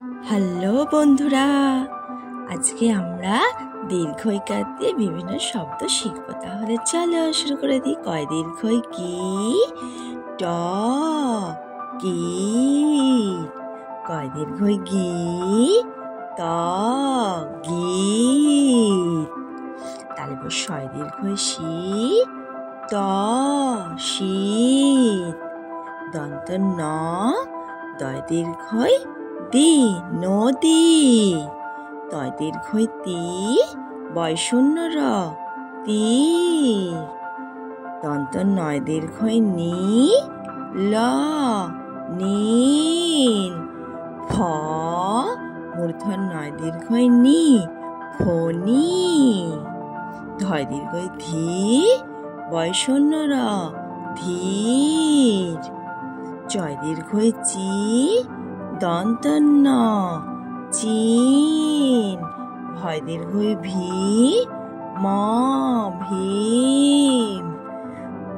Hello বন্ধুরা, আজকে আমরা দীর্ঘ ইকার দিয়ে বিভিন্ন শব্দ শিখবো। তাহলে চলো শুরু করে দিই। কয় দীর্ঘই কি? ট কীট। কয় দীর্ঘই গি? ত গীত। তাহলে শয় দীর্ঘই শি? ত শীত। দন্ত ন দয় দীর্ঘই দি নদী। তয় দীর্ঘই তি বয় শূন্য র তীর। দন্ত নয় দীর্ঘই নি ল নীল। ফ মূর্ধন্য নয় দীর্ঘই নি ফণি। ধয় দীর্ঘই ধি বয় শূন্য র ধীর। চয় দীর্ঘই চি দন্ত ন চিন। ভয় দীর্ঘই ভি ম ভীম।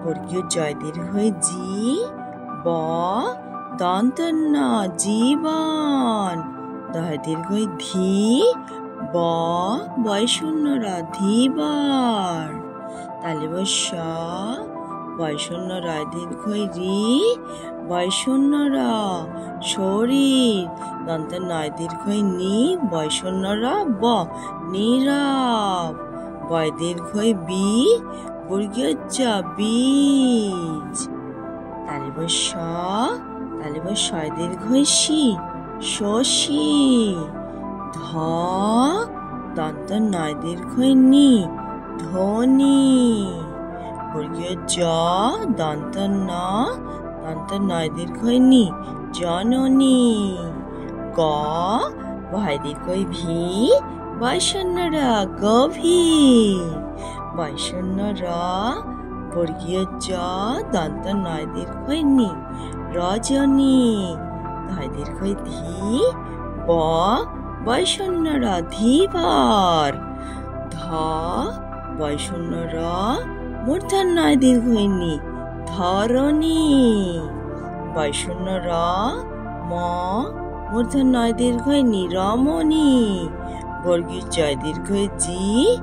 বর্গীয় জয় দীর্ঘই জি ব দন্ত ন জীবন। দয় দীর্ঘই ধি ব বয় শূন্য র ধীবর। তাহলে স বয় শূন্য রয় দীর্ঘই রি বয় শূন্য র শরীর। দন্ত নয় দীর্ঘই নি বয় শূন্য র ব নীরব। বয় দীর্ঘই বি বর্গীয় জ বীজ। তাহলে শয় দীর্ঘই শি শশী। ধ দন্ত নয় দীর্ঘই নি ধনী। বর্গীয় জ দন্ত ন দন্ত নয় দীর্ঘই নি জননী। গ ভয় দীর্ঘই ভি বয় শূন্য র গভীর। বয় শূন্য র বর্গীয় জ দন্ত নয় দীর্ঘই নি রজনী। ধয় দীর্ঘই ধি ব বয় শূন্য র ধীবর। ধ বয় শূন্য র মূর্ধন্য নয় দীর্ঘই নি ধরণী। বয় শূন্য র ম মূর্ধন্য নয় দীর্ঘই নি রমণী। বর্গীয় জয় দীর্ঘই জি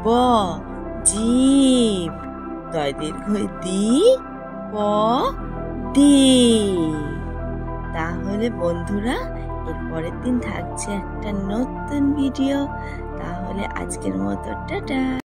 ব জীব। দয় দীর্ঘই দি প দ্বীপ। তাহলে বন্ধুরা, এর পরের দিন থাকছে একটা নতুন ভিডিও। তাহলে আজকের মতো টাটা।